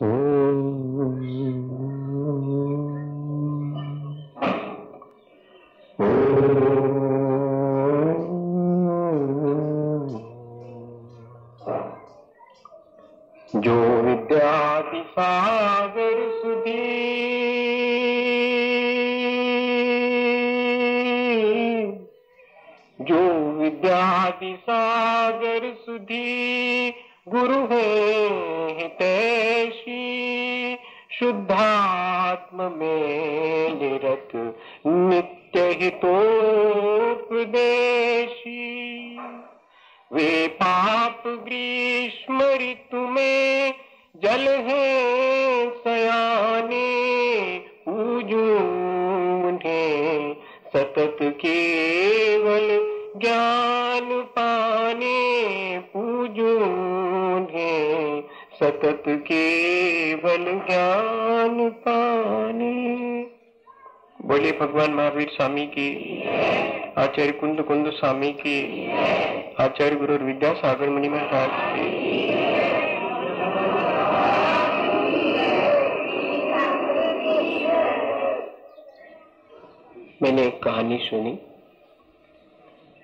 जो विद्यादि सागर सुधी जो विद्यादि सागर सुधी गुरु है हितैषी शुद्धात्म में निरत नित्य हितोपदेशी वे पाप ग्रीष्म ऋतु में जल है सयाने पूजू उन्हें सतत केवल ज्ञान पाने पूजू उन्हें सतत केवल ज्ञान पाने। बोले भगवान महावीर स्वामी की, आचार्य कुंद कुंद स्वामी की, आचार्य गुरु विद्यासागर मुनि महाराज की। मैंने एक कहानी सुनी,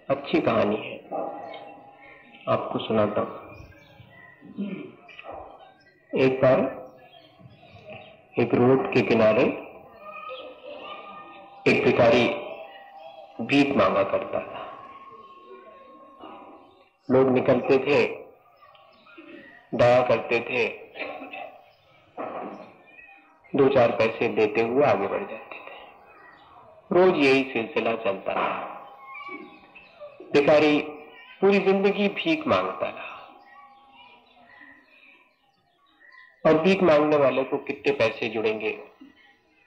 अच्छी कहानी है, आपको सुनाता हूं। एक बार एक रोड के किनारे एक भिखारी भीख मांगा करता था। लोग निकलते थे, दया करते थे, 2-4 पैसे देते हुए आगे बढ़ जाते थे। रोज यही सिलसिला चलता रहा। भिखारी पूरी जिंदगी भीख मांगता रहा और भीख मांगने वाले को कितने पैसे जुड़ेंगे,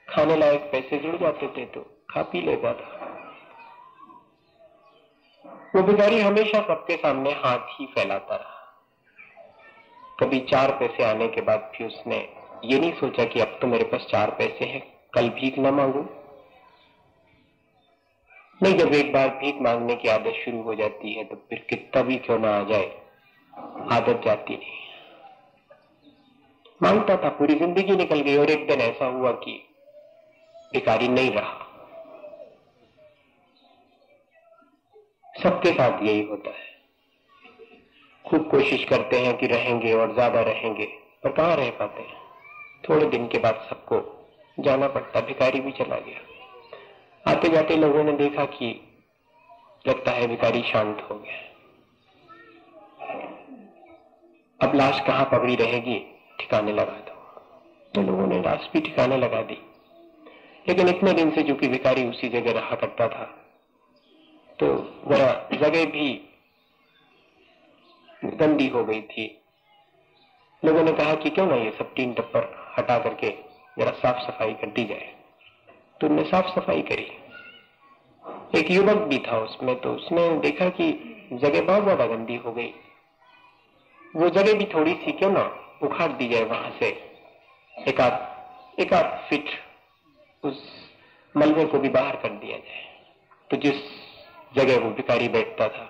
खाने लायक पैसे जुड़ जाते थे तो खा पी लेता था। वो भिखारी हमेशा सबके सामने हाथ ही फैलाता रहा। कभी 4 पैसे आने के बाद भी उसने ये नहीं सोचा कि अब तो मेरे पास 4 पैसे हैं, कल भीख न मांगू। नहीं, जब एक बार भीख मांगने की आदत शुरू हो जाती है तो फिर कितना भी क्यों ना आ जाए, आदत जाती नहीं। मांगता था, पूरी जिंदगी निकल गई और एक दिन ऐसा हुआ कि भिखारी नहीं रहा। सबके साथ यही होता है, खूब कोशिश करते हैं कि रहेंगे और ज्यादा रहेंगे, पर कहाँ रह पाते हैं। थोड़े दिन के बाद सबको जाना पड़ता। भिखारी भी चला गया। आते जाते लोगों ने देखा कि लगता है भिखारी शांत हो गया। अब लाश कहाँ पकड़ी रहेगी, ठिकाने लगा दो। तो लोगों ने लाश भी ठिकाने लगा दी। लेकिन इतने दिन से चूंकि भिखारी उसी जगह रहा करता था तो जरा जगह भी गंदी हो गई थी। लोगों ने कहा कि क्यों ना ये सब टीन टप्पर हटा करके जरा साफ सफाई कर दी जाए। तो उन्होंने साफ सफाई करी। एक युवक भी था उसमें, तो उसने देखा कि जगह बहुत ज्यादा गंदी हो गई। वो जगह भी थोड़ी सी क्यों ना उखाड़ दी जाए, वहां से एक आध फीट उस मलबे को भी बाहर कर दिया जाए। तो जिस जगह वो भिखारी बैठता था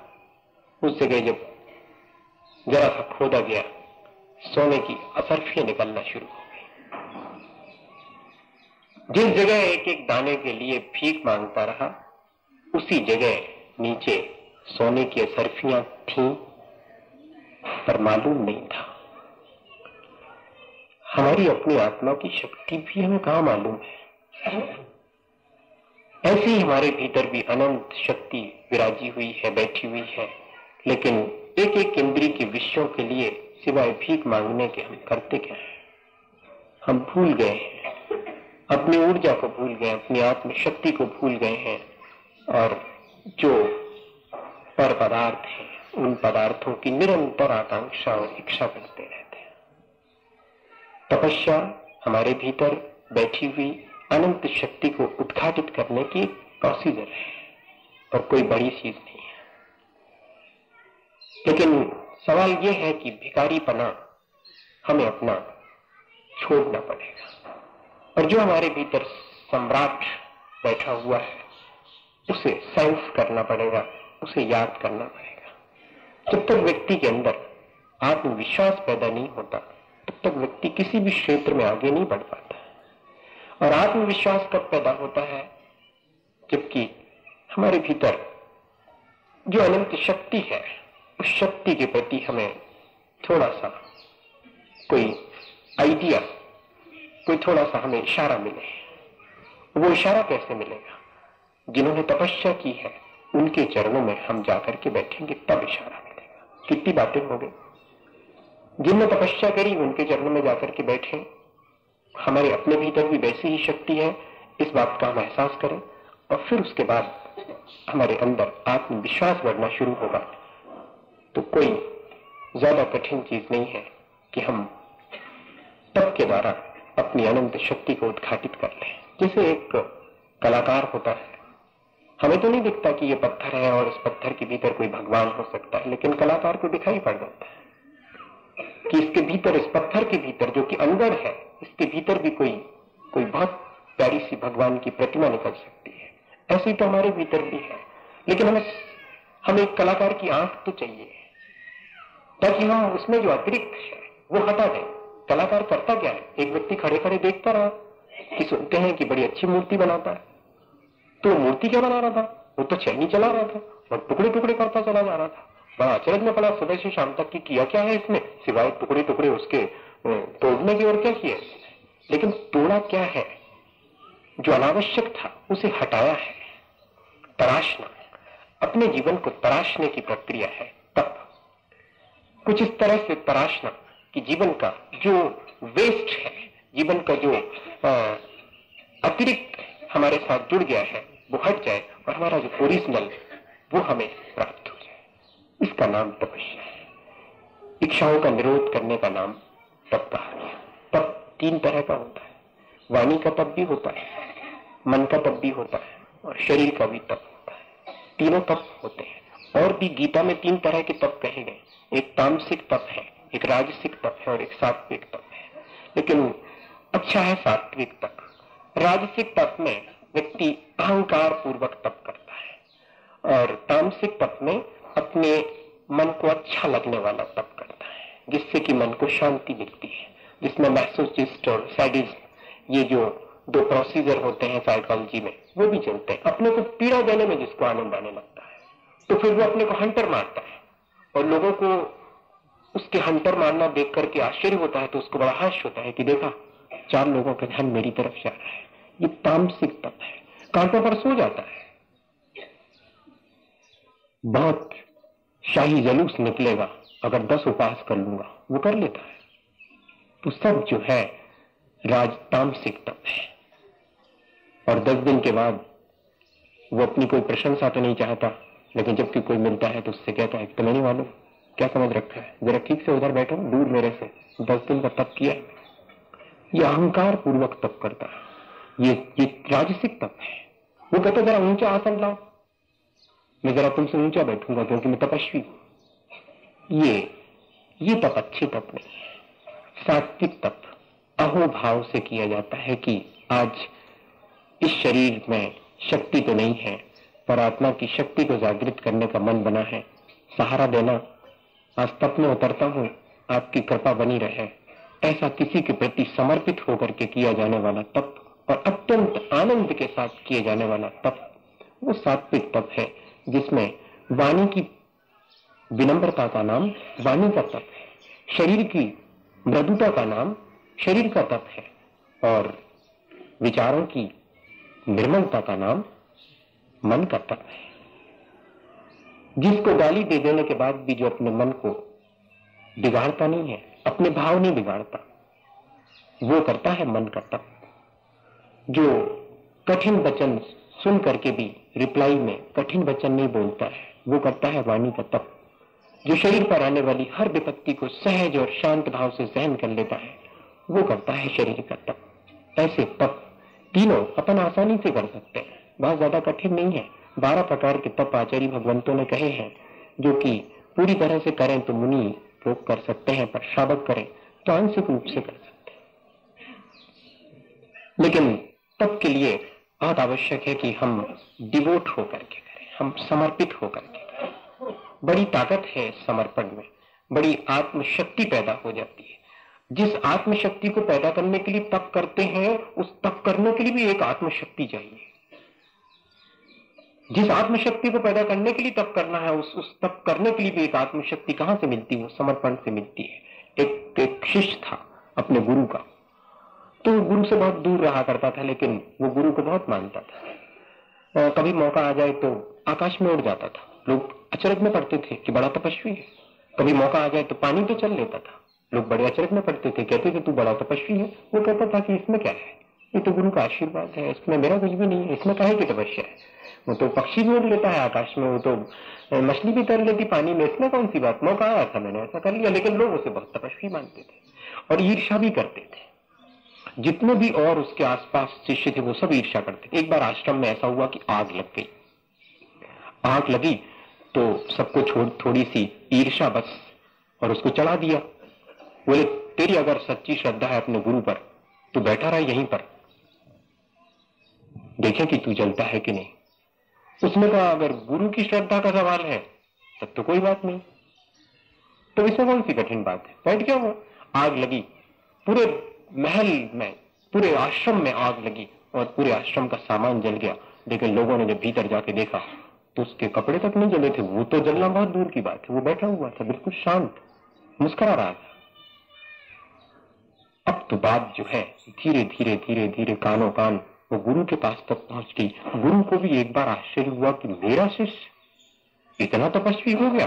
उस जगह जब जरा सा खोदा गया, सोने की असरफियां निकलना शुरू हो गई। जिस जगह एक एक दाने के लिए भीख मांगता रहा, उसी जगह नीचे सोने की असरफियां थीं, पर मालूम नहीं था। हमारी अपनी आत्मा की शक्ति भी हमें कहाँ मालूम है। ऐसे ही हमारे भीतर भी अनंत शक्ति विराजी हुई है, बैठी हुई है, लेकिन एक एक इंद्रिय के विषयों के लिए सिवाय भीख मांगने के हम करते क्या है। हम भूल गए हैं, अपनी ऊर्जा को भूल गए, अपनी आत्म शक्ति को भूल गए हैं और जो पर पदार्थ है उन पदार्थों की निरंतर आकांक्षा और इच्छा करते रहते हैं। तपस्या हमारे भीतर बैठी हुई अनंत शक्ति को उद्घाटित करने की प्रोसीजर है, पर कोई बड़ी चीज नहीं है। लेकिन सवाल यह है कि भिखारीपना हमें अपना छोड़ना पड़ेगा और जो हमारे भीतर सम्राट बैठा हुआ है उसे सेंस करना पड़ेगा, उसे याद करना पड़ेगा। जब तक व्यक्ति के अंदर आत्मविश्वास पैदा नहीं होता तब तक व्यक्ति किसी भी क्षेत्र में आगे नहीं बढ़ पाता। और आत्मविश्वास कब पैदा होता है? जबकि हमारे भीतर जो अनंत शक्ति है, उस शक्ति के प्रति हमें थोड़ा सा कोई आइडिया, कोई थोड़ा सा हमें इशारा मिले। वो इशारा कैसे मिलेगा? जिन्होंने तपस्या की है उनके चरणों में हम जाकर के बैठेंगे, तब इशारा मिलेगा। कितनी बातें हो गई। जिनने तपस्या करी उनके चरणों में जाकर के बैठे, हमारे अपने भीतर भी वैसी ही शक्ति है, इस बात का हम एहसास करें, और फिर उसके बाद हमारे अंदर आत्मविश्वास बढ़ना शुरू होगा। तो कोई ज्यादा कठिन चीज नहीं है कि हम तप के द्वारा अपनी अनंत शक्ति को उद्घाटित कर लें। जैसे एक कलाकार होता है, हमें तो नहीं दिखता कि ये पत्थर है और इस पत्थर के भीतर कोई भगवान हो सकता है, लेकिन कलाकार को दिखाई पड़ जाता है कि इसके भीतर, इस पत्थर के भीतर जो कि अंदर है, इसके भीतर भी कोई बहुत प्यारी सी भगवान की प्रतिमा निकल सकती है। ऐसे ही तो हमारे भीतर भी है, लेकिन हमें एक कलाकार की आंख तो चाहिए ताकि हम उसमें जो अतिरिक्त है वो हटा दें। कलाकार करता क्या है? एक व्यक्ति खड़े खड़े देखता रहा कि सुनते हैं कि बड़ी अच्छी मूर्ति बनाता है, तो मूर्ति क्या बना रहा था? वो तो चैनी चला रहा था और टुकड़े टुकड़े करता चला जा रहा था। बड़ा अचरज में पड़ा, सुबह से शाम तक की किया क्या है इसने, सिवाय टुकड़े टुकड़े उसके तोड़ने की। और क्या किया? लेकिन तोड़ा क्या है? जो अनावश्यक था उसे हटाया है। तराशना, अपने जीवन को तराशने की प्रक्रिया है तप। कुछ इस तरह से तराशना कि जीवन का जो वेस्ट है, जीवन का जो अतिरिक्त हमारे साथ जुड़ गया है वो हट जाए और हमारा जो ओरिजिनल वो हमें प्राप्त हो जाए। इसका नाम तपस्या है। इच्छाओं का निरोध करने का नाम तप कहा गया। तप 3 तरह का होता है। वाणी का तप भी होता है, मन का तप भी होता है, और शरीर का भी तप होता है। तीनों तप होते हैं। और भी गीता में 3 तरह के तप कहे गए। एक तामसिक तप है, एक राजसिक तप है और एक सात्विक तप है। लेकिन अच्छा है सात्विक तप। राजसिक तप में व्यक्ति अहंकार पूर्वक तप करता है, और तामसिक तप में अपने मन को अच्छा लगने वाला तप करता है, जिससे कि मन को शांति मिलती है, जिसमें मैसोचिस्ट और सैडिज्म, ये जो 2 प्रोसीजर होते हैं साइकोलॉजी में, वो भी चलते हैं। अपने को पीड़ा देने में जिसको आनंद आने लगता है, तो फिर वो अपने को हंटर मारता है, और लोगों को उसके हंटर मारना देख करके आश्चर्य होता है, तो उसको बड़ा हर्ष होता है कि देखा 4 लोगों का ध्यान मेरी तरफ जा रहा है। ये तामसिक तप है। कांटों पर सो जाता है, बहुत शाही जलूस निकलेगा अगर 10 उपवास कर लूंगा, वो कर लेता है। तो सब जो है तामसिक तप है। और 10 दिन के बाद वो अपनी कोई प्रशंसा तो नहीं चाहता, लेकिन जब कोई मिलता है तो उससे कहता है कि तुम्हें नहीं मालूम क्या समझ रखा है, जरा ठीक से उधर बैठो, दूर मेरे से, 10 दिन का तप किया। ये अहंकार पूर्वक तप करता है। ये राजसिक तप है। वो कहता जरा ऊंचा आसन लाओ, मैं जरा तुमसे ऊंचा बैठूंगा क्योंकि मैं तपस्वी हूं। ये तप अच्छे तप नहीं है। सात्विक तप अहोभाव से किया जाता है कि आज इस शरीर में शक्ति तो नहीं है, पर आत्मा की शक्ति को जागृत करने का मन बना है, सहारा देना, आज तप में उतरता हूं, आपकी कृपा बनी रहे, ऐसा किसी के प्रति समर्पित होकर के किया जाने वाला तप, और अत्यंत आनंद के साथ किए जाने वाला तप, वो सात्विक तप है, जिसमें वाणी की विनम्रता का नाम वाणी का तप है, शरीर की मृदुता का नाम शरीर का तप है, और विचारों की निर्मलता का नाम मन का तप है। जिसको गाली दे देने के बाद भी जो अपने मन को बिगाड़ता नहीं है, अपने भाव नहीं बिगाड़ता, वो करता है मन का तप। जो कठिन वचन सुन करके भी रिप्लाई में कठिन वचन नहीं बोलता है, वो करता है वाणी का तप। जो शरीर पर आने वाली हर विपत्ति को सहज और शांत भाव से सहन कर लेता है, वो करता है शरीर का तप। ऐसे तप तीनों अपन आसानी से कर सकते हैं, बहुत ज्यादा कठिन नहीं है। 12 प्रकार के तप आचार्य भगवंतों ने कहे हैं, जो कि पूरी तरह से करें तो मुनि लोग कर सकते हैं, पर श्रावक करें तो आंशिक रूप से कर सकते हैं। लेकिन तप के लिए बहुत आवश्यक है कि हम डिवोट होकर के करें, हम समर्पित होकर के करें। बड़ी ताकत है समर्पण में, बड़ी आत्मशक्ति पैदा हो जाती है। जिस आत्मशक्ति को पैदा करने के लिए तप करते हैं, उस तप करने के लिए भी एक आत्मशक्ति चाहिए। जिस आत्मशक्ति को पैदा करने के लिए तप करना है, उस तप करने के लिए भी एक आत्मशक्ति कहां से मिलती है? वो समर्पण से मिलती है। एक शिष्य था अपने गुरु का, तो वो गुरु से बहुत दूर रहा करता था, लेकिन वो गुरु को बहुत मानता था। कभी मौका आ जाए तो आकाश में उड़ जाता था। लोग अचरज में पड़ते थे कि बड़ा तपस्वी है। कभी मौका आ जाए तो पानी पे चल लेता था। लोग बड़े अचरज में पड़ते थे, कहते थे तू बड़ा तपस्वी है। वो कहता था कि इसमें क्या है, ये तो गुरु का आशीर्वाद है, इसमें मेरा कुछ भी नहीं है, इसमें काहे की तपस्या है। वो तो पक्षी भी उड़ लेता है आकाश में, वो तो मछली भी तैर लेती पानी में, इसमें कौन सी बात, मौका आया था मैंने ऐसा कर लिया। लेकिन लोग उसे बहुत तपस्वी मानते थे और ईर्ष्या भी करते थे। जितने भी और उसके आसपास शिष्य थे वो सब ईर्ष्या करते। एक बार आश्रम में ऐसा हुआ कि आग लग गई। आग लगी तो सबको छोड़ थोड़ी सी ईर्ष्या बस, और उसको चढ़ा दिया। बोले तेरी अगर सच्ची श्रद्धा है अपने गुरु पर तो बैठा रहा यहीं पर, देखें कि तू जलता है कि नहीं। उसने कहा अगर गुरु की श्रद्धा का सवाल है तब तो कोई बात नहीं, तो इसमें कौन सी कठिन बात है, बैठ गया वो। आग लगी, पूरे महल में, पूरे आश्रम में आग लगी और पूरे आश्रम का सामान जल गया। लेकिन लोगों ने जब भीतर जाके देखा तो उसके कपड़े तक नहीं जले थे। वो तो जलना बहुत दूर की बात है, वो बैठा हुआ था बिल्कुल शांत, मुस्कुरा रहा था। अब तो बात जो है धीरे धीरे धीरे धीरे कानों कान वो गुरु के पास तक पहुंच गई। गुरु को भी एक बार आश्चर्य हुआ कि मेरा शिष्य इतना तपस्वी हो गया।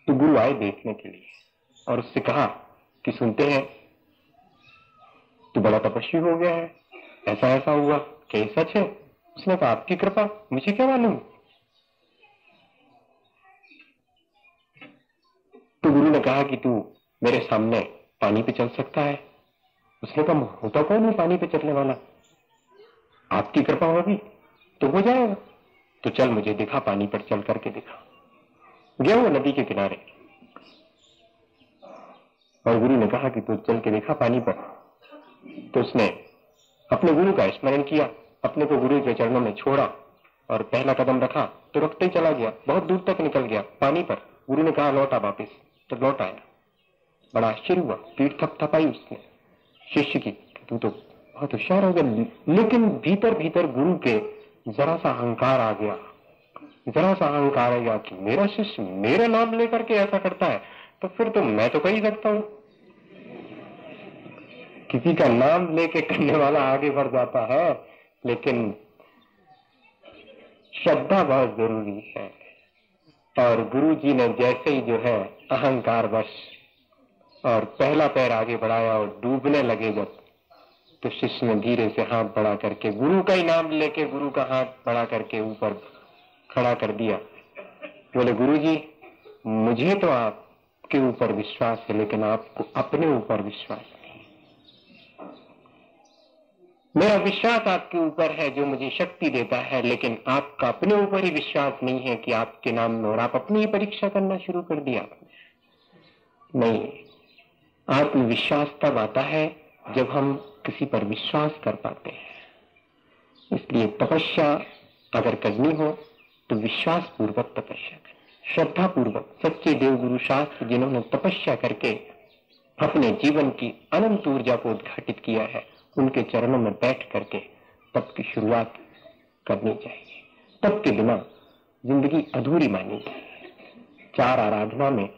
तो गुरु आए देखने के लिए और उससे कहा कि सुनते हैं तू बड़ा तपस्वी हो गया है, ऐसा ऐसा हुआ, क्या ये सच है? उसने कहा आपकी कृपा, मुझे क्या मालूम। तो गुरु ने कहा कि तू मेरे सामने पानी पे चल सकता है। उसने कहा होता कौन है पानी पे चलने वाला, आपकी कृपा होगी तो हो जाएगा, तो चल मुझे दिखा, पानी पर चल करके दिखा। गया वो नदी के किनारे और गुरु ने कहा कि तू चल के दिखा पानी पर। तो उसने अपने गुरु का स्मरण किया, अपने को गुरु के चरणों में छोड़ा और पहला कदम रखा तो रखते ही चला गया, बहुत दूर तक निकल गया पानी पर। गुरु ने कहा लौटा वापिस, तो लौट आया। बड़ा आश्चर्य हुआ, पीठ थपथपाई उसने शिष्य की, तू तो बहुत होशियार हो गया। लेकिन भीतर भीतर गुरु के जरा सा अहंकार आ गया, जरा सा अहंकार आ गया कि मेरा शिष्य मेरे नाम लेकर के ऐसा करता है तो फिर तो मैं तो कर ही सकता हूं। किसी का नाम लेके करने वाला आगे बढ़ जाता है, लेकिन श्रद्धा बहुत जरूरी है। और गुरु जी ने जैसे ही जो है अहंकार वश और पहला पैर आगे बढ़ाया और डूबने लगे जब, तो शिष्य ने धीरे से हाथ बढ़ा करके गुरु का ही नाम लेके गुरु का हाथ बढ़ा करके ऊपर खड़ा कर दिया। बोले गुरु जी मुझे तो आपके ऊपर विश्वास है, लेकिन आपको अपने ऊपर विश्वास नहीं। मेरा विश्वास आपके ऊपर है जो मुझे शक्ति देता है, लेकिन आपका अपने ऊपर ही विश्वास नहीं है कि आपके नाम में, और आप अपनी ही परीक्षा करना शुरू कर दिया। नहीं, आत्मविश्वास तब आता है जब हम किसी पर विश्वास कर पाते हैं। इसलिए तपस्या अगर करनी हो तो विश्वास पूर्वक तपस्या करें, श्रद्धा पूर्वक। सच्चे देवगुरु शास्त्र जिन्होंने तपस्या करके अपने जीवन की अनंत ऊर्जा को उद्घाटित किया है, उनके चरणों में बैठ करके तप की शुरुआत करनी चाहिए। तप के बिना जिंदगी अधूरी मानी जाए। 4 आराधना में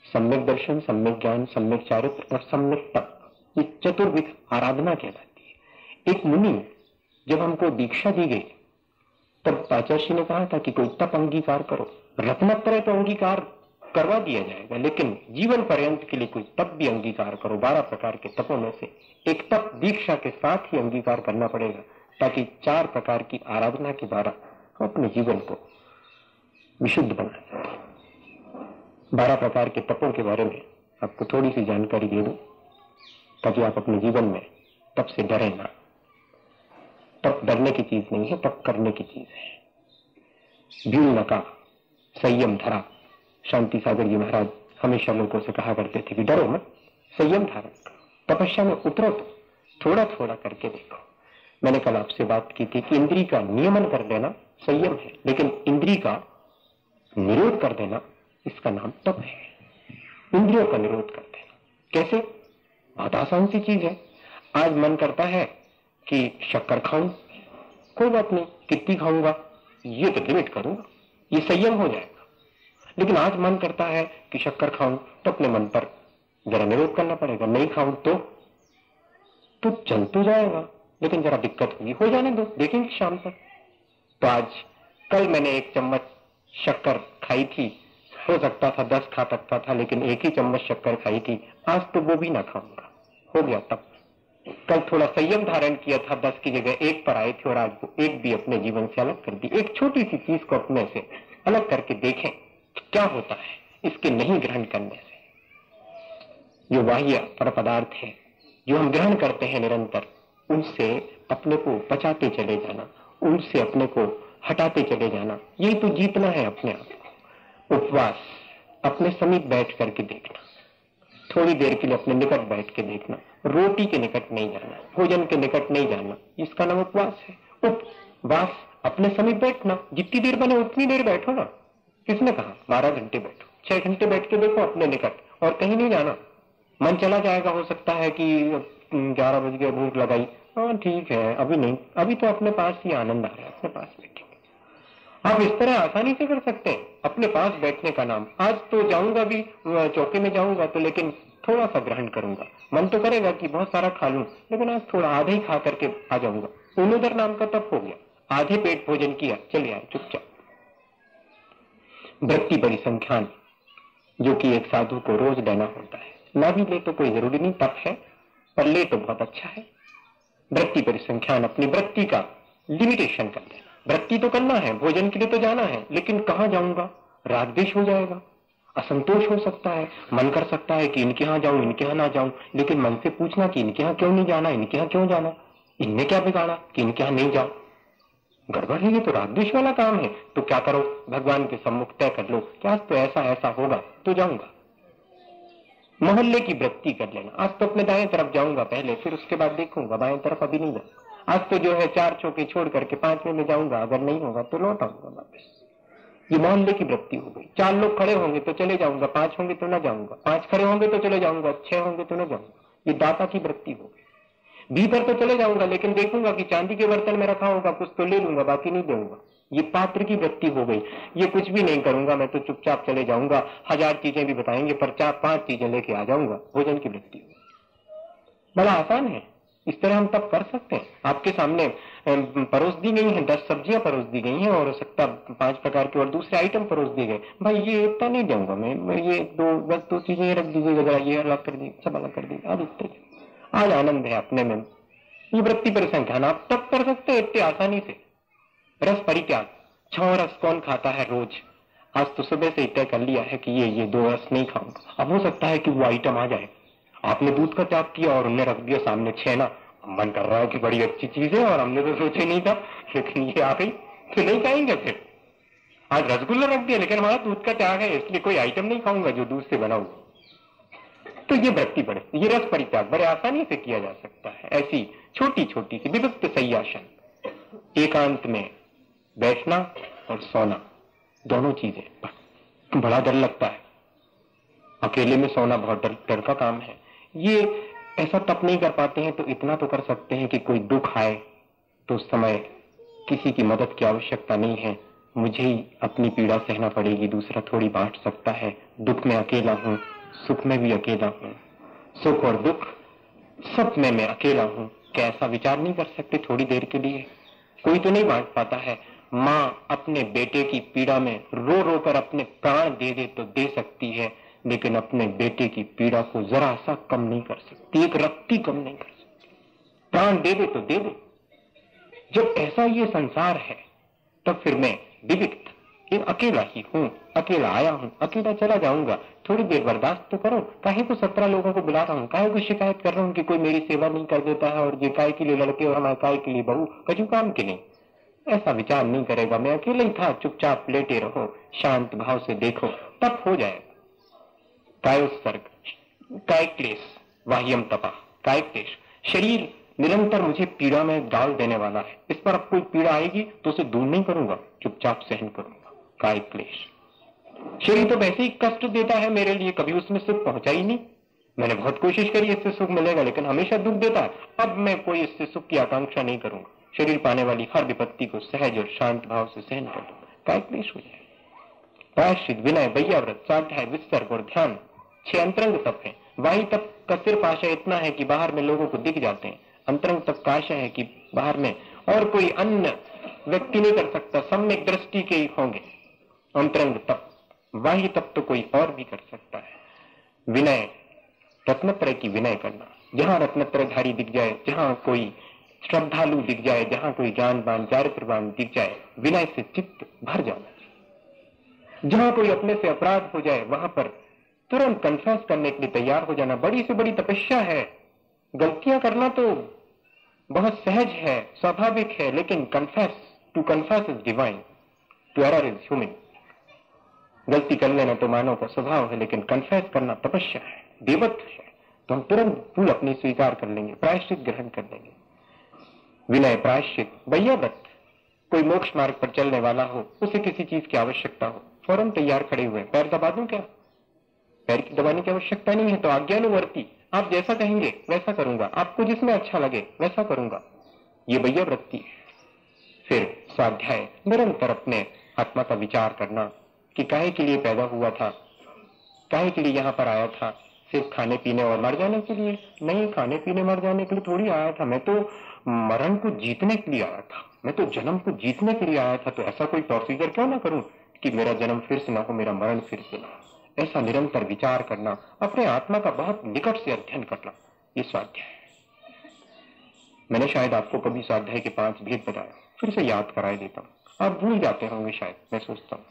सम्यक दर्शन, सम्यक ज्ञान, सम्यक चारित्र और सम्यक तप, ये चतुर्विध आराधना कहलाती है। एक मुनि जब हमको दीक्षा दी गई तब आचार्य ने कहा था कि कोई तप अंगीकार करो। रत्नत्रय तो अंगीकार करवा दिया जाएगा, लेकिन जीवन पर्यंत के लिए कोई तप भी अंगीकार करो। 12 प्रकार के तपों में से एक तप दीक्षा के साथ ही अंगीकार करना पड़ेगा, ताकि 4 प्रकार की आराधना के द्वारा अपने जीवन को विशुद्ध बना सके। 12 प्रकार के तपों के बारे में आपको थोड़ी सी जानकारी दे दूं, ताकि आप अपने जीवन में तप से डरे ना। तप डरने की चीज नहीं है, तप करने की चीज है। भील नका, संयम धरा। शांति सागर जी महाराज हमेशा लोगों से कहा करते थे कि डरो मत, संयम धारण करो, तपस्या में उतरो, तो थोड़ा थोड़ा करके देखो। मैंने कल आपसे बात की थी कि इंद्री का नियमन कर देना संयम है, लेकिन इंद्री का निरोध कर देना इसका नाम तप है। इंद्रियों का निरोध कर देना। कैसे? बहुत आसान सी चीज है। आज मन करता है कि शक्कर खाऊं, कोई बात नहीं, कितनी खाऊंगा, ये तो लिमिट करूंगा, ये संयम हो जाएगा। लेकिन आज मन करता है कि शक्कर खाऊं, तो अपने मन पर जरा निरोध करना पड़ेगा। नहीं खाऊं तो चल तो जाएगा, लेकिन जरा दिक्कत होगी, हो जाने दो, देखेंगे शाम तक। तो आज कल मैंने 1 चम्मच शक्कर खाई थी, हो सकता था 10 खा सकता था, लेकिन 1 ही चम्मच शक्कर खाई थी, आज तो वो भी ना खाऊंगा, हो गया। तब कल थोड़ा संयम धारण किया था, 10 की जगह 1 पर आए थे, और आज वो 1 भी अपने जीवन से अलग कर दी। एक छोटी सी चीज को अपने से अलग करके देखें क्या होता है इसके नहीं ग्रहण करने से। जो बाह्य पर पदार्थ है जो हम ग्रहण करते हैं निरंतर, उनसे अपने को बचाते चले जाना, उनसे अपने को हटाते चले जाना, यही तो जीतना है अपने आप को। उपवास, अपने समीप बैठ करके देखना, थोड़ी देर के लिए अपने निकट बैठ के देखना, रोटी के निकट नहीं जाना, भोजन के निकट नहीं जाना, इसका नाम उपवास है। उपवास, अपने समीप बैठना, जितनी देर बने उतनी देर बैठो ना। किसने कहा 12 घंटे बैठो? 6 घंटे बैठ के देखो अपने निकट, और कहीं नहीं जाना। मन चला जाएगा, हो सकता है कि 11 बज गए, भूख लगाई, हाँ ठीक है, अभी नहीं, अभी तो अपने पास ही आनंद आ रहा है, अपने पास बैठेंगे। आप इस तरह आसानी से कर सकते हैं अपने पास बैठने का नाम। आज तो जाऊंगा भी चौके में जाऊंगा तो, लेकिन थोड़ा सा ग्रहण करूंगा। मन तो करेगा कि बहुत सारा खा लूं, लेकिन आज थोड़ा आधे ही खा करके आ जाऊंगा। उन्नोदर नाम का तप हो गया, आधे पेट भोजन किया, चले आए चुपचाप। वृत्ति परिसंख्यान, जो कि एक साधु को रोज देना होता है, ना भी ले तो कोई जरूरी नहीं, तप है, पर ले तो बहुत अच्छा है। वृत्ति परिसंख्यान, अपनी वृत्ति का लिमिटेशन कर देना। वृत्ति तो करना है, भोजन के लिए तो जाना है, लेकिन कहां जाऊंगा, राग द्वेष हो जाएगा, असंतोष हो सकता है, मन कर सकता है कि इनके यहां जाऊं, इनके यहां ना जाऊं, लेकिन मन से पूछना कि इनके यहां क्यों नहीं जाना, इनके यहां क्यों जाना, इनने क्या बिगाड़ा कि इनके यहां नहीं जाओ, गड़बड़ है, ये तो राग द्वेष वाला काम है। तो क्या करो, भगवान के सम्मुख तय कर लो कि आज तो ऐसा ऐसा होगा तो जाऊंगा। मोहल्ले की वृत्ति कर लेना, आज तो अपने दाएं तरफ जाऊंगा पहले, फिर उसके बाद देखूंगा, बाएं तरफ अभी नहीं जाऊंगा। आज तो जो है 4 चौके छोड़ करके 5वें में जाऊंगा, अगर नहीं होगा तो लौट आऊंगा वापस। ये मोहल्ले की वृत्ति हो गई। 4 लोग खड़े होंगे तो चले जाऊंगा, 5 होंगे तो ना जाऊंगा, 5 खड़े होंगे तो चले जाऊंगा, 6 होंगे तो ना जाऊंगा। ये दाता की वृत्ति हो गई। भीतर तो चले जाऊंगा, लेकिन देखूंगा कि चांदी के बर्तन में रखा होगा, कुछ तो ले लूंगा, बाकी नहीं दूंगा। ये पात्र की वृत्ति हो गई। ये कुछ भी नहीं करूंगा, मैं तो चुपचाप चले जाऊंगा, 1000 चीजें भी बताएंगे पर 4-5 चीजें लेके आ जाऊंगा। भोजन की वृत्ति बड़ा आसान है, इस तरह हम तब कर सकते हैं। आपके सामने परोस दी गई है, 10 सब्जियां परोस दी गई हैं, और हो सकता 5 प्रकार के और दूसरे आइटम परोस दिए गए। भाई ये इतना नहीं दूंगा मैं, ये बस 2 चीजें रख दीजिएगा, जरा ये अलग कर दीजिए, सब अलग कर दीजिए। आज आनंद है अपने में। ये वृत्ति परिसंख्यान आप तब कर सकते हैं इतनी आसानी से। रस परित्याग, 6 रस कौन खाता है रोज? आज तो सुबह से तय कर लिया है कि ये 2 रस नहीं खाऊंगा। अब हो सकता है कि वो आइटम आ जाए। आपने दूध का त्याग किया और उन्हें रख दिया सामने 6 ना, मन कर रहा है कि बड़ी अच्छी चीज है और हमने तो सोचे नहीं था, लेकिन ये आ गई तो नहीं खाएंगे। फिर आज रसगुल्ला रख दिया, लेकिन हमारा दूध का त्याग है, इसलिए कोई आइटम नहीं खाऊंगा जो दूध से बना हुआ। तो ये वृत्ति बढ़े, ये रस परित्याग बड़े आसानी से किया जा सकता है। ऐसी छोटी छोटी सी विविक्त सय्यासन, एकांत में बैठना और सोना, दोनों चीजें। बड़ा डर लगता है, अकेले में सोना बहुत डर का काम है। ये ऐसा तप नहीं कर पाते हैं, तो इतना तो कर सकते हैं कि कोई दुख आए तो उस समय किसी की मदद की आवश्यकता नहीं है, मुझे ही अपनी पीड़ा सहना पड़ेगी, दूसरा थोड़ी बांट सकता है। दुख में अकेला हूं, सुख में भी अकेला हूं, सुख और दुख सब में मैं अकेला हूं। क्या ऐसा विचार नहीं कर सकते थोड़ी देर के लिए? कोई तो नहीं बांट पाता है। माँ अपने बेटे की पीड़ा में रो रो कर अपने प्राण दे दे तो दे सकती है, लेकिन अपने बेटे की पीड़ा को जरा सा कम नहीं कर सकती, एक रत्ती कम नहीं कर सकती। प्राण दे दे तो दे दे। जब ऐसा ये संसार है, तब फिर मैं विविक्त, अकेला ही हूं, अकेला आया हूं, अकेला चला जाऊंगा। थोड़ी देर बर्दाश्त तो करो। काहे को 17 लोगों को बुला रहा हूं, काहे को शिकायत कर रहा हूं कि कोई मेरी सेवा नहीं कर देता है, और ये काय के लिए लड़के और हमारे काय के लिए बहू, कजू काम के नहीं। ऐसा विचार नहीं करेगा, मैं अकेले ही था, चुपचाप लेटे रहो, शांत भाव से देखो, तब हो जाएगा। कायोत्सर्ग, काय क्लेश, वाह्यम तपा, काय क्लेश, शरीर निरंतर मुझे पीड़ा में डाल देने वाला है। इस पर अब कोई पीड़ा आएगी तो उसे दूर नहीं करूंगा, चुपचाप सहन करूंगा। काय क्लेश, शरीर तो वैसे ही कष्ट देता है मेरे लिए, कभी उसमें सुख पहुंचा ही नहीं। मैंने बहुत कोशिश करी इससे सुख मिलेगा, लेकिन हमेशा दुख देता है। अब मैं कोई इससे सुख की आकांक्षा नहीं करूंगा, शरीर पाने वाली हर विपत्ति को सहज और शांत भाव से सहन कर दूंगा, काय क्लेश हो जाए। प्रायश्चित, विनय, वैयाव्रत, स्वाध्याय, विसर्ग और ध्यान 6 अंतरंग तप है। बाह्य तप का सिर्फ आशय इतना है कि बाहर में लोगों को दिख जाते हैं। अंतरंग तप का आशय है कि बाहर में और कोई अन्य व्यक्ति नहीं कर सकता, सम्यक दृष्टि के ही होंगे अंतरंग तप। बाह्य तप तो कोई और भी कर सकता है। विनय, रत्नत्रय की विनय करना। जहां रत्नत्रयधारी दिख जाए, जहां कोई श्रद्धालु दिख जाए, जहां कोई ज्ञानवान चारित्रवान दिख जाए, विनय से चित्त भर जाना। जहां कोई अपने से अपराध हो जाए, वहां पर तुरंत कन्फेस करने के लिए तैयार हो जाना। बड़ी से बड़ी तपस्या है। गलतियां करना तो बहुत सहज है, स्वाभाविक है, लेकिन to confess is divine, to error is human. गलती कर लेना तो मानव का स्वभाव है, लेकिन कन्फेस करना तपस्या है, देवत्व है। तो हम तुरंत भूल अपनी स्वीकार कर लेंगे, प्रायश्चित ग्रहण कर लेंगे। विनय, प्रायश्चित, वैयाव्रत। कोई मोक्ष मार्ग पर चलने वाला हो, उसे किसी चीज की आवश्यकता हो, फौरन तैयार खड़े हुए, पैर दबा दूं क्या? पैर की दबाने की आवश्यकता नहीं है, तो आज्ञानुवर्ती, आप जैसा कहेंगे वैसा करूंगा, आपको जिसमें अच्छा लगे वैसा करूंगा, ये वैयाव्रति है। फिर स्वाध्याय, निरंतर अपने आत्मा का विचार करना कि काहे के लिए पैदा हुआ था, काहे के लिए यहाँ पर आया था। सिर्फ खाने पीने और मर जाने के लिए नहीं, खाने पीने मर जाने के लिए थोड़ी आया था। मैं तो मरण को जीतने के लिए आया था, मैं तो जन्म को जीतने के लिए आया था। तो ऐसा कोई प्रोसीजर क्यों ना करूं कि मेरा जन्म फिर से ना हो, मेरा मरण फिर से ना हो। ऐसा निरंतर विचार करना, अपने आत्मा का बहुत निकट से अध्ययन करना, ये स्वाध्याय है। मैंने शायद आपको कभी स्वाध्याय के 5 भेद बताया, फिर से याद कराए देता हूं। आप भूल जाते होंगे शायद, मैं सोचता हूं।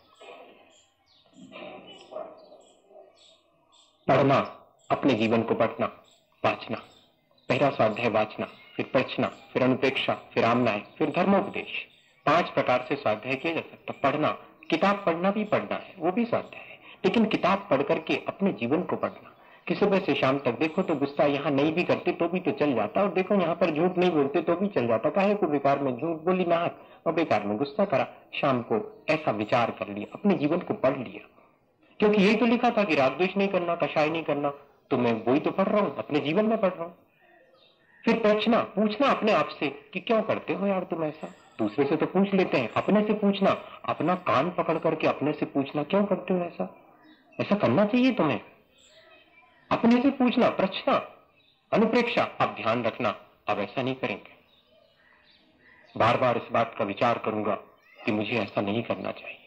पढ़ना, अपने जीवन को पढ़ना, वाचना। पहला स्वाध्याय वाचना, फिर पढ़ना, फिर अनुपेक्षा, फिर आमनाएं, फिर धर्मोपदेश। 5 प्रकार से स्वाध्याय किया जा सकता। पढ़ना, किताब पढ़ना भी पढ़ना है, वो भी स्वाध्याय है, लेकिन किताब पढ़ करके अपने जीवन को पढ़ना कि सुबह से शाम तक देखो तो गुस्सा यहाँ नहीं भी करते तो भी तो चल जाता, और देखो यहाँ पर झूठ नहीं बोलते तो भी चल जाता, काहे को बेकार में झूठ बोली नाहक और बेकार में गुस्सा करा। शाम को ऐसा विचार कर लिया, अपने जीवन को पढ़ लिया, क्योंकि यही तो लिखा था कि राग द्वेष नहीं करना, कषाय नहीं करना, तो मैं वही तो पढ़ रहा हूं, अपने जीवन में पढ़ रहा हूं। फिर पूछना अपने आप से कि क्यों करते हो यार तुम ऐसा। दूसरे से तो पूछ लेते हैं, अपने से पूछना, अपना कान पकड़ करके अपने से पूछना, क्यों करते हो ऐसा, ऐसा करना चाहिए तुम्हें। अपने से पूछना, प्रश्न, अनुप्रेक्षा। अब ध्यान रखना, अब ऐसा नहीं करेंगे। बार बार इस बात का विचार करूंगा कि मुझे ऐसा नहीं करना चाहिए,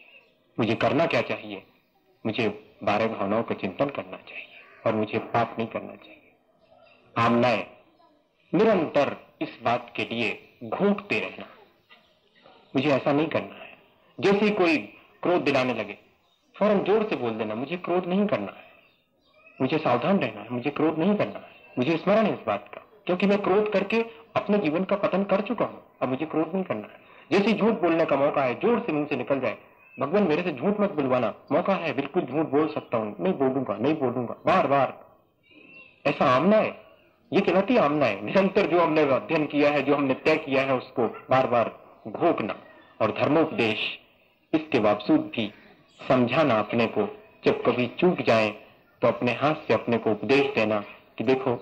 मुझे करना क्या चाहिए, मुझे 12 भावनाओं का चिंतन करना चाहिए और मुझे पाप नहीं करना चाहिए। आमनाएं, निरंतर इस बात के लिए घूंटते रहना, मुझे ऐसा नहीं करना है। जैसे कोई क्रोध दिलाने लगे, फौरन जोर से बोल देना, मुझे क्रोध नहीं करना है, मुझे सावधान रहना है, मुझे क्रोध नहीं करना है, मुझे स्मरण है इस बात का, क्योंकि मैं क्रोध करके अपने जीवन का पतन कर चुका हूं, अब मुझे क्रोध नहीं करना है। जैसे झूठ बोलने का मौका है, जोर से मुंह से निकल जाए, भगवान मेरे से झूठ मत बुलवाना, मौका है, बिल्कुल झूठ बोल सकता हूं, नहीं बोलूंगा, नहीं बोलूंगा, बार बार ऐसा आमना है। ये कहलाती आमना है, निरंतर जो हमने अध्ययन किया है, जो हमने तय किया है, उसको बार बार भोगना। और धर्मोपदेश, इसके बावजूद भी समझाना अपने को, जब कभी चूक जाए तो अपने हाथ से अपने को उपदेश देना कि देखो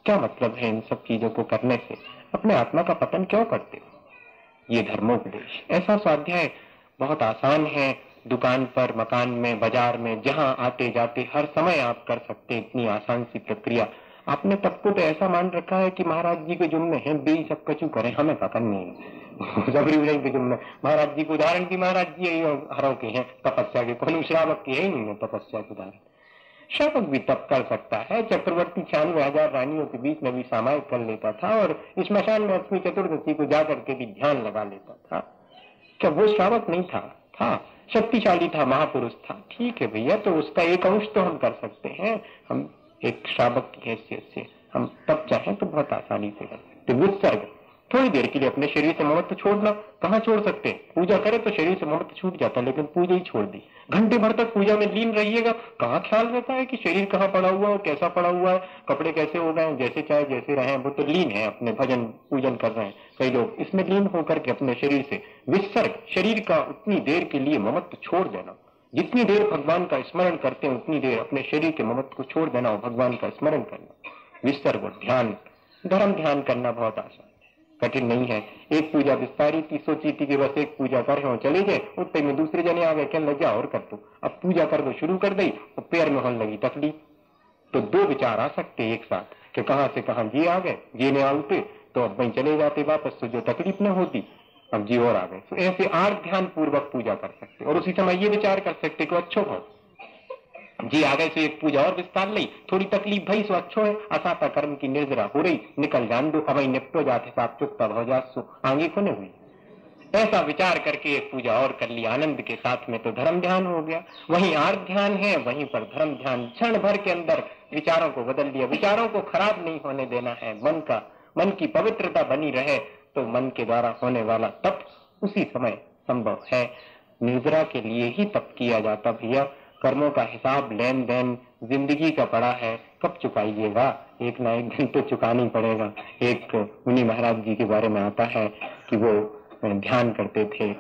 क्या मतलब है इन सब चीजों को करने से, अपने आत्मा का पतन क्यों करते हो। ये धर्मोपदेश। ऐसा स्वाध्याय बहुत आसान है, दुकान पर, मकान में, बाजार में, जहां आते जाते हर समय आप कर सकते हैं, इतनी आसान सी प्रक्रिया। आपने तब को तो ऐसा मान रखा है कि महाराज जी के जुम्मे हैं, बे सब कचू करें, हमें पता नहीं जबरी उड़ाई के जुम्मे। महाराज जी को उदाहरण की, महाराज जी हरों के हैं तपस्या के, कौन श्रावक के है नहीं है तपस्या के उदाहरण। श्रावक भी तप कर सकता है। चक्रवर्ती 96,000 रानियों के बीच में भी सामायिक कर लेता था, और स्मशान में अष्टमी चतुर्दशी को जाकर के भी ध्यान लगा लेता था। क्या वो श्रावक नहीं था? था, शक्तिशाली था, महापुरुष था। ठीक है भैया, तो उसका एक अंश तो हम कर सकते हैं। हम एक श्रावक की हैसियत से हम तब चाहें तो बहुत आसानी से कर सकते। विसर्ग, थोड़ी देर के लिए अपने शरीर से ममत्व छोड़ना। कहाँ छोड़ सकते? पूजा करे तो शरीर से ममत्व छूट जाता, लेकिन पूजा ही छोड़ दी। घंटे भर तक पूजा में लीन रहिएगा, कहाँ ख्याल रहता है कि शरीर कहाँ पड़ा हुआ है, कैसा पड़ा हुआ है, कपड़े कैसे हो गए हैं, जैसे चाहे जैसे रहे, वो तो लीन है, अपने भजन पूजन कर रहे हैं। कई लोग इसमें लीन होकर के अपने शरीर से विसर्ग, शरीर का उतनी देर के लिए ममत्व छोड़ देना, जितनी देर भगवान का स्मरण करते हैं उतनी देर अपने शरीर के ममत्व को छोड़ देना और भगवान का स्मरण करना, विसर्ग ध्यान, धर्म ध्यान करना बहुत आसान है, कठिन नहीं है। एक पूजा विस्तारी थी, सोची थी कि बस एक पूजा कर हो चले गए, उतने में दूसरे जने आ गए, क्या लग जा और कर दो। अब पूजा कर दो शुरू कर दी और पैर में होने लगी तकलीफ। तो दो विचार आ सकते एक साथ कि कहां से कहां ये आ गए, ये ने आउते तो अब वहीं चले जाते वापस, तो जो तकलीफ न होती अब जी और आ गए। तो ऐसे आर्थ ध्यान पूर्वक पूजा कर सकते और उसी समय ये विचार कर सकते कि अच्छो हो जी आ गए, तो एक पूजा और विस्तार ली, थोड़ी तकलीफ भई सो अच्छो है, असाता कर्म की निर्जरा हो रही, निकल जान दो, अब निपटो जाते साथ चुपता हो जा सो आगे खुने हुई। ऐसा विचार करके एक पूजा और कर ली आनंद के साथ में, तो धर्म ध्यान हो गया। वहीं आर्थ ध्यान है, वहीं पर धर्म ध्यान, क्षण भर के अंदर विचारों को बदल दिया। विचारों को खराब नहीं होने देना है, मन की पवित्रता बनी रहे, तो मन के द्वारा होने वाला तप उसी समय संभव है। निर्जरा के लिए ही तप किया जाता भैया, कर्मों का हिसाब लेन देन जिंदगी का पड़ा है, कब चुकाइएगा, एक ना एक दिन तो चुकाना ही पड़ेगा। एक मुनि महाराज जी के बारे में आता है कि वो ध्यान करते थे,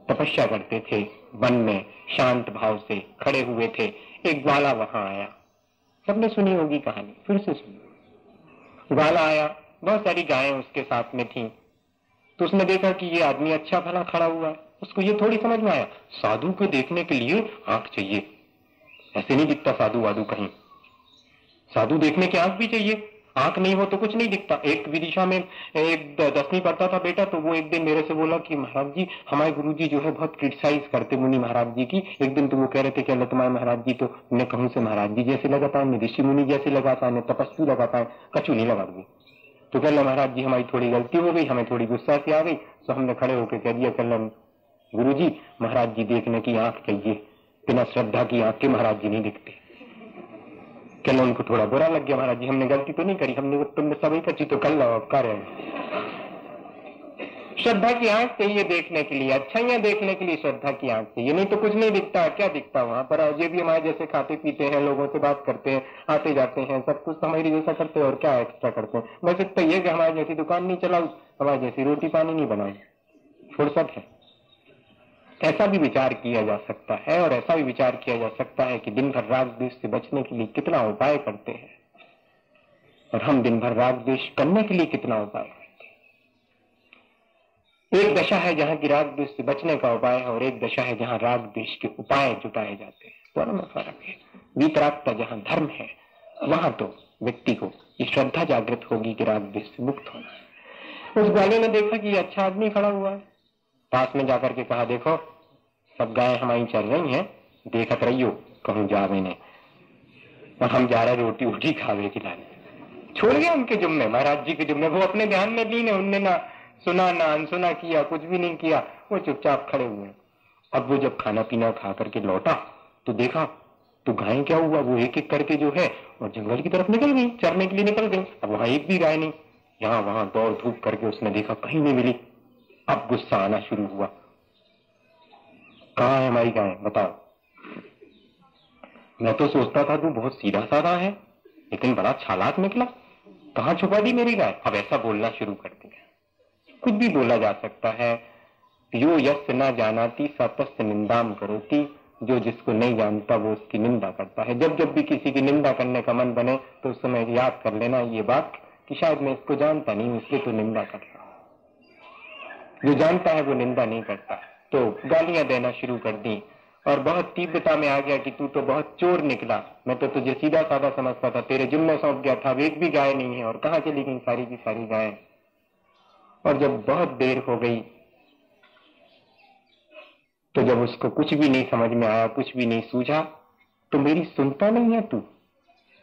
तपस्या करते थे, वन में शांत भाव से खड़े हुए थे, एक ग्वाला वहां आया, सबने सुनी होगी कहानी, फिर से सुनी। ग्वाला आया, बहुत सारी गायें उसके साथ में थीं, तो उसने देखा कि ये आदमी अच्छा भला खड़ा हुआ है, उसको ये थोड़ी समझ में आया साधु को देखने के लिए आंख चाहिए, ऐसे नहीं दिखता साधु वाधु कहीं, साधु देखने की आंख भी चाहिए, आंख नहीं हो तो कुछ नहीं दिखता। एक विदिशा में एक 10वीं पढ़ता था बेटा, तो वो एक दिन मेरे से बोला कि महाराज जी हमारे गुरुजी जो है बहुत क्रिटिसाइज करते मुनि महाराज जी की। एक दिन तो वो कह रहे थे कि अल्लाह तुम्हारे महाराज जी तो मैं कहूं से महाराज जी जैसे लगाता है, ऋषि मुनि जैसे लगाता है, तपस्वी लगाता है, कछु नहीं लगा दूंगी। तो कह लो महाराज जी हमारी थोड़ी गलती हो गई, हमें थोड़ी गुस्सा से आ गई, तो हमने खड़े होकर कह दिया कल गुरु जी महाराज जी देखने की आंख चाहिए, बिना श्रद्धा की आंख के महाराज जी नहीं दिखते। क्या उनको थोड़ा बुरा लग गया, महाराज जी हमने गलती तो नहीं करी, हमने तुमने सभी कची तो कर लो कर। श्रद्धा की आंख चाहिए देखने के लिए, अच्छाइयां देखने के लिए श्रद्धा की आंख चाहिए, नहीं तो कुछ नहीं दिखता। क्या दिखता वहां पर? ये भी हमारे जैसे खाते पीते हैं, लोगों से बात करते हैं, आते जाते हैं, सब कुछ हमारी जैसा करते हैं और क्या एक्स्ट्रा करते हैं। बस इतना ये कि हमारी जैसी दुकान नहीं चलाऊ, हमारी जैसी रोटी पानी नहीं बनाऊ, फुर्सत है। ऐसा भी विचार किया जा सकता है और ऐसा भी विचार किया जा सकता है कि दिन भर राग द्वेष से बचने के लिए कितना उपाय करते हैं और हम दिन भर राग द्वेष करने के लिए कितना उपाय करते हैं। एक दशा है जहां की राग द्वेष से बचने का उपाय है और एक दशा है जहां राग द्वेष के उपाय जुटाए जाते हैं, दोनों में फर्क है। वीतरागता जहां धर्म है वहां तो व्यक्ति को ये श्रद्धा जागृत होगी कि राग द्वेष से मुक्त होना है। उस ग्वाले ने देखा कि अच्छा आदमी खड़ा हुआ है, पास में जाकर के कहा देखो सब गायें हमारी चल रही हैं, देखत रहियो कहूं जावे ने, और हम जा रहे रोटी वोटी खावे खिलाने। छोड़ गया उनके जुम्मे, महाराज जी के जुम्मे, वो अपने ध्यान में लीन है, उनने ना सुना ना अनसुना किया, कुछ भी नहीं किया, वो चुपचाप खड़े हुए। अब वो जब खाना पीना खा करके लौटा तो देखा तो गायें क्या हुआ, वो एक एक करके जो है और जंगल की तरफ निकल गई, चरने के लिए निकल गई। अब वहां एक भी गाय नहीं, यहाँ वहां दौड़ धूप करके उसने देखा कहीं नहीं मिली। अब गुस्सा आना शुरू हुआ, कहाँ है हमारी गाय बताओ, मैं तो सोचता था तू बहुत सीधा साधा है लेकिन बड़ा चालाक निकला, कहाँ छुपा दी मेरी गाय। अब ऐसा बोलना शुरू कर दिया, कुछ भी बोला जा सकता है। यो यस्य न जानाति स तस्य निंदाम करोति, जो जिसको नहीं जानता वो उसकी निंदा करता है। जब जब भी किसी की निंदा करने का मन बने तो उस समय याद कर लेना ये बात कि शायद मैं इसको जानता नहीं, इसलिए तो निंदा कर रहा हूं। जो जानता है वो निंदा नहीं करता। तो गालियां देना शुरू कर दी और बहुत तीव्रता में आ गया कि तू तो बहुत चोर निकला, मैं तो तुझे सीधा साधा समझता था, तेरे जिम्मे सौंप गया था, एक भी गाय नहीं है और कहाँ चली गई सारी की सारी गायें। और जब बहुत देर हो गई तो जब उसको कुछ भी नहीं समझ में आया, कुछ भी नहीं सूझा, तो मेरी सुनता नहीं है तू,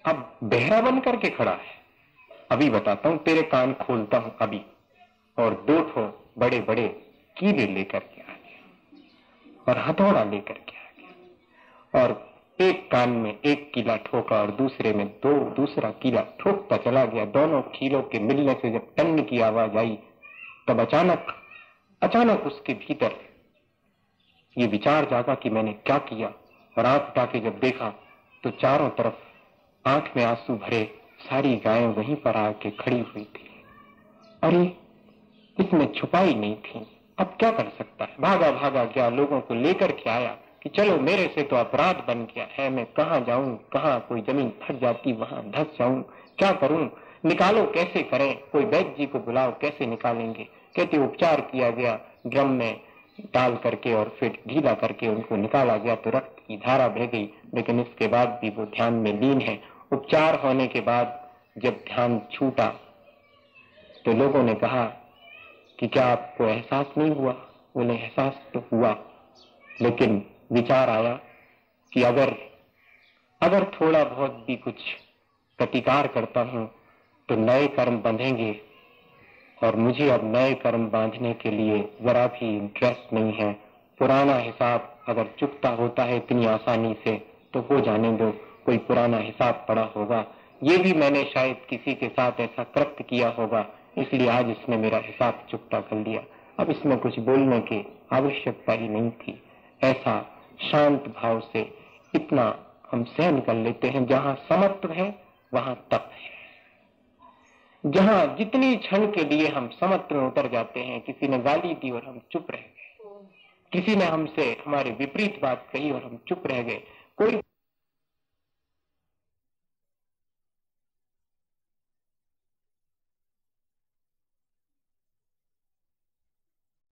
अब बहरा बन करके खड़ा है। अभी बताता हूं, तेरे कान खोलता हूं अभी। और 2 ठो बड़े बड़े कीले लेकर के आ गया और हथौड़ा लेकर के आ गया और एक कान में एक कीला ठोका और दूसरे में दूसरा कीला ठोकता चला गया। दोनों कीलों के मिलने से जब टन की आवाज आई तब अचानक उसके भीतर ये विचार जागा कि मैंने क्या किया। और आंख उठा के जब देखा तो चारों तरफ आंख में आंसू भरे सारी गायें वहीं पर आके खड़ी हुई थी। अरे इसमें छुपाई नहीं थी, अब क्या कर सकता है। भागा भागा गया, लोगों को लेकर के आया, कि चलो मेरे से तो अपराध बन गया है, मैं कहाँ जाऊं, कहाँ कोई जमीन फट जाती वहां धस जाऊं, क्या करूं, निकालो कैसे करें, कोई वैद्य जी को बुलाओ, कैसे निकालेंगे। कहते उपचार किया गया, ड्रम में डाल करके और फिर ढीला करके उनको निकाला गया तो रक्त की धारा बह गई, लेकिन इसके बाद भी वो ध्यान में लीन है। उपचार होने के बाद जब ध्यान छूटा तो लोगों ने कहा कि क्या आपको एहसास नहीं हुआ? बोले एहसास तो हुआ, लेकिन विचार आया कि अगर थोड़ा बहुत भी कुछ प्रतिकार करता हूं तो नए कर्म बंधेंगे, और मुझे अब नए कर्म बांधने के लिए जरा भी इंटरेस्ट नहीं है। पुराना हिसाब अगर चुकता होता है इतनी आसानी से तो हो जाने दो, कोई पुराना हिसाब पड़ा होगा, ये भी मैंने शायद किसी के साथ ऐसा कृत्य किया होगा, इसलिए आज इसने मेरा हिसाब चुकता कर लिया, अब इसमें कुछ बोलने की आवश्यकता ही नहीं थी। ऐसा शांत भाव से इतना हम सहन कर लेते हैं। जहां समत्व है वहां तप है। जहां जितनी क्षण के लिए हम समत्व में उतर जाते हैं, किसी ने गाली दी और हम चुप रह गए, किसी ने हमसे हमारे विपरीत बात कही और हम चुप रह गए, कोई